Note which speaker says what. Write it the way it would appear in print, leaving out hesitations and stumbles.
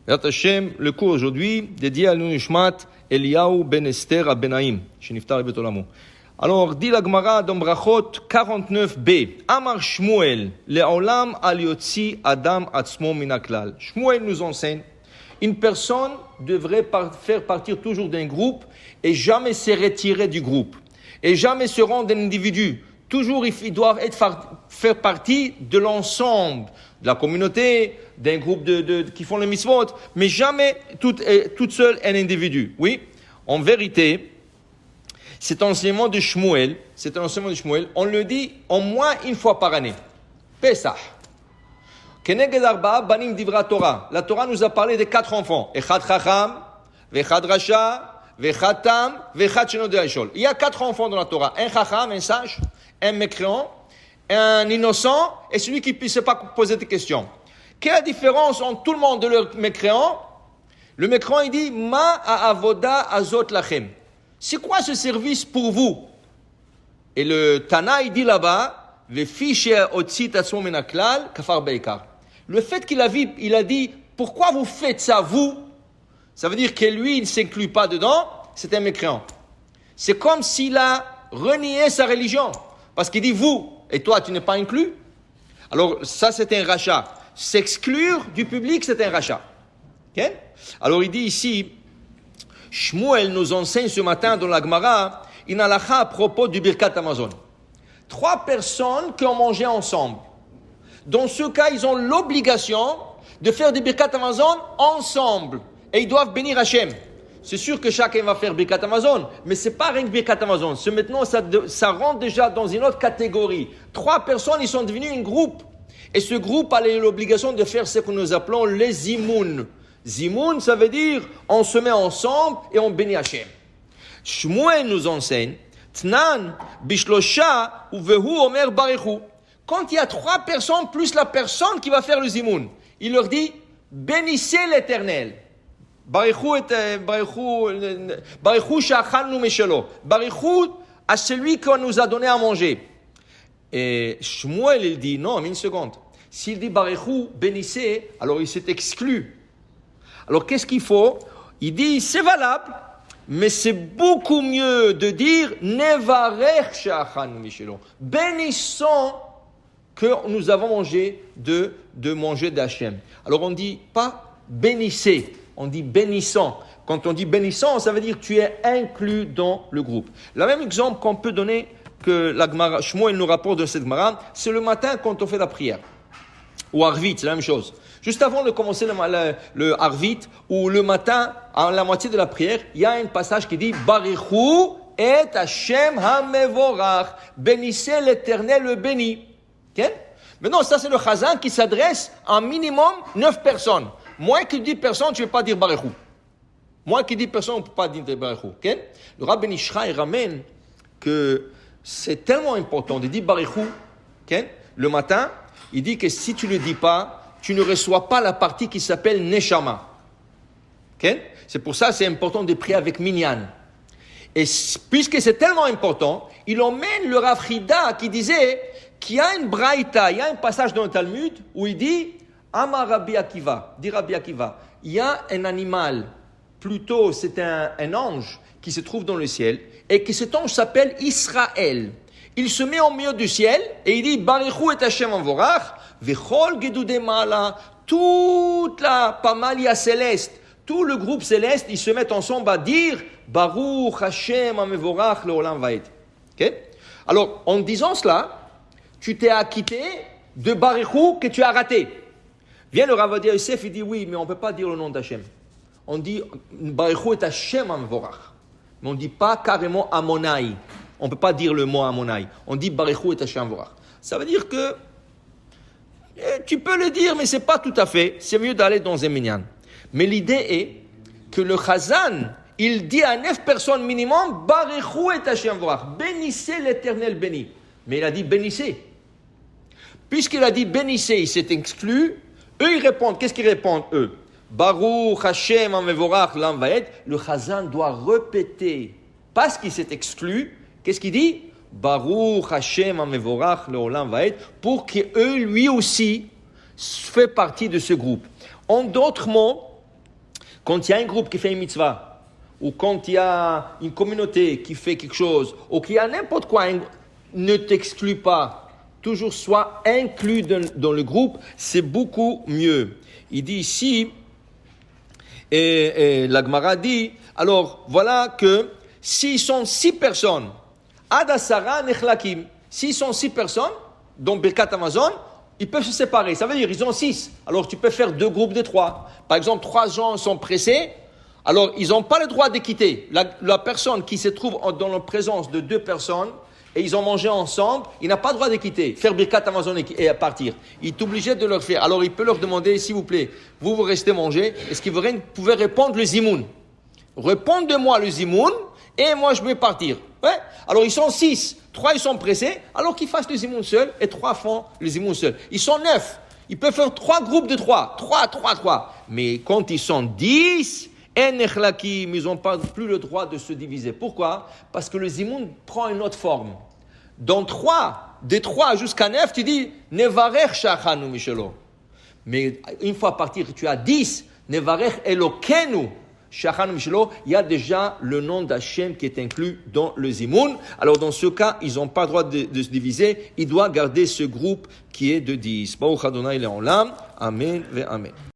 Speaker 1: Yat Hashem, le cours aujourd'hui dédié à l'Unishmat Eliyahu ben Esther à Benaim, chez Niftar Bet Olamo. Alors, dit la Gemara dans Brachot 49b, Amar Shmuel, le'olam al yotzi Adam atzmo min haklal. Shmuel nous enseigne, une personne devrait faire partir toujours d'un groupe et jamais se retirer du groupe, et jamais se rendre un individu. Toujours, ils doivent faire partie de l'ensemble, de la communauté, d'un groupe qui font les mitzvot, mais jamais toute seule un individu. Oui, en vérité, c'est un enseignement de Shmuel, on le dit au moins une fois par année. Pesach. Keneged arba'a banim divra Torah. La Torah nous a parlé des 4 enfants. Echad chacham, vechad rasha, vechad tam, vechad sheno de ha'ishol. Il y a 4 enfants dans la Torah. Un chacham, un sage, un mécréant, un innocent et celui qui ne puisse pas poser des questions. Quelle est la différence entre tout le monde et le mécréant? Le mécréant, il dit, ma avoda azot lachem. C'est quoi ce service pour vous? Et le Tana, il dit là-bas, le fait qu'il a dit, pourquoi vous faites ça, vous? Ça veut dire que lui, il ne s'inclut pas dedans, c'est un mécréant. C'est comme s'il a renié sa religion. Parce qu'il dit vous, et toi, tu n'es pas inclus. Alors, ça, c'est un rachat. S'exclure du public, c'est un rachat. Okay? Alors, il dit ici, Shmuel nous enseigne ce matin dans la Gemara, une halakha à propos du Birkat Hamazon. 3 personnes qui ont mangé ensemble. Dans ce cas, ils ont l'obligation de faire du Birkat Hamazon ensemble. Et ils doivent bénir Hachem. C'est sûr que chacun va faire Birkat Hamazon, mais c'est pas rien que Birkat Hamazon. Maintenant, ça rentre déjà dans une autre catégorie. 3 personnes, ils sont devenus un groupe. Et ce groupe a l'obligation de faire ce que nous appelons les zimoun. Zimoun, ça veut dire, on se met ensemble et on bénit Hachem. Shmuel nous enseigne, Tnan, Bishlosha, Uvehu, Omer, Barechu. Quand il y a 3 personnes plus la personne qui va faire le zimoun, il leur dit, bénissez l'Éternel. Barechu sha'achalnu meshelo. Barechu à celui qu'on nous a donné à manger. Et Shmuel, il dit, non, mais une seconde. S'il dit Barechu, bénissez, alors il s'est exclu. Alors qu'est-ce qu'il faut? Il dit, c'est valable, mais c'est beaucoup mieux de dire Nevarech sha'achalnu meshelo. Bénissons que nous avons mangé de manger d'Hachem. Alors on dit pas bénissez. On dit bénissant. Quand on dit bénissant, ça veut dire que tu es inclus dans le groupe. Le même exemple qu'on peut donner que la Gemara, Shmuel nous rapporte de cette Gemara, c'est le matin quand on fait la prière. Ou Arvit, c'est la même chose. Juste avant de commencer le Arvit, ou le matin, à la moitié de la prière, il y a un passage qui dit Barichu et Hashem hamevorach. Bénissez l'Éternel le béni. Okay? Maintenant, ça c'est le Chazan qui s'adresse à un minimum 9 personnes. Moins que 10 personnes, tu ne veux pas dire Barechu. Moins que 10 personnes, on ne peut pas dire Barechu. Okay? Le Rabbi Ishraï ramène que c'est tellement important de dire Barechu. Okay? Le matin, il dit que si tu ne le dis pas, tu ne reçois pas la partie qui s'appelle Neshama. Okay? C'est pour ça que c'est important de prier avec Minyan. Et puisque c'est tellement important, il emmène le Rav Chida qui disait qu'il y a une braïta, il y a un passage dans le Talmud où il dit Amar Rabbi Akiva, dit Rabbi Akiva, il y a un animal, plutôt c'est un ange qui se trouve dans le ciel, et que cet ange s'appelle Israël. Il se met au milieu du ciel, et il dit, Barechu et Hashem Anvorach, Vechol Gedude Mala, toute la pamalia céleste, tout le groupe céleste, ils se mettent ensemble à dire, Baruch Hashem Anvorach Leolam Vaed. Okay? Alors, en disant cela, tu t'es acquitté de Barechu que tu as raté. Vient le Rav Ovadia Yosef, il dit oui, mais on ne peut pas dire le nom d'Hachem. On dit Barechu et Hashem Anvorach. Mais on ne dit pas carrément Amonai. On ne peut pas dire le mot Amonai. On dit Barechu et Hashem Anvorach. Ça veut dire que tu peux le dire, mais ce n'est pas tout à fait. C'est mieux d'aller dans un minyan. Mais l'idée est que le Chazan, il dit à 9 personnes minimum Barechu et Hashem Anvorach. Bénissez l'Éternel béni. Mais il a dit bénissez. Puisqu'il a dit bénissez, il s'est exclu. Eux, ils répondent. Qu'est-ce qu'ils répondent, eux? Baruch Hashem Amevorach Lam Vaed. Le Chazan doit répéter. Parce qu'il s'est exclu, qu'est-ce qu'il dit? Baruch Hashem Amevorach Leolam Vaed. Pour qu'eux, lui aussi, fait partie de ce groupe. En d'autres mots, Quand il y a un groupe qui fait une mitzvah, ou quand il y a une communauté qui fait quelque chose, ou qu'il y a n'importe quoi, ne t'exclus pas. Toujours sois inclus dans le groupe, c'est beaucoup mieux. Il dit ici, et la Gemara dit, alors voilà que s'ils sont 6 personnes, Adasara Nechlakim, s'ils sont 6 personnes, dont Birkat Amazon, ils peuvent se séparer. Ça veut dire ils ont 6. Alors tu peux faire 2 groupes de 3. Par exemple, 3 gens sont pressés, alors ils n'ont pas le droit de quitter. La personne qui se trouve dans la présence de 2 personnes, et ils ont mangé ensemble, il n'a pas le droit de quitter, faire Birkat Amazon et à partir. Il est obligé de leur faire. Alors il peut leur demander, s'il vous plaît, vous restez manger, est-ce que vous pouvez répondre le zimoun? Répondez-moi le zimoun, et moi je vais partir. Ouais. Alors ils sont 6, 3 ils sont pressés, alors qu'ils fassent le zimoun seul, et 3 font le zimoun seul. Ils sont 9, ils peuvent faire 3 groupes de 3, 3. Mais quand ils sont 10, ils n'ont pas plus le droit de se diviser. Pourquoi? Parce que le zimoun prend une autre forme. Dans 3, des 3 jusqu'à 9, tu dis Nevarech Shachanu Mishelo. Mais une fois partir, tu as 10, Nevarech Elokenu Shachanu Mishelo. Il y a déjà le nom d'Hachem qui est inclus dans le zimoun. Alors dans ce cas, ils n'ont pas le droit de se diviser. Ils doivent garder ce groupe qui est de 10. Baruch Adonai Le'olam. Amen ve Amen.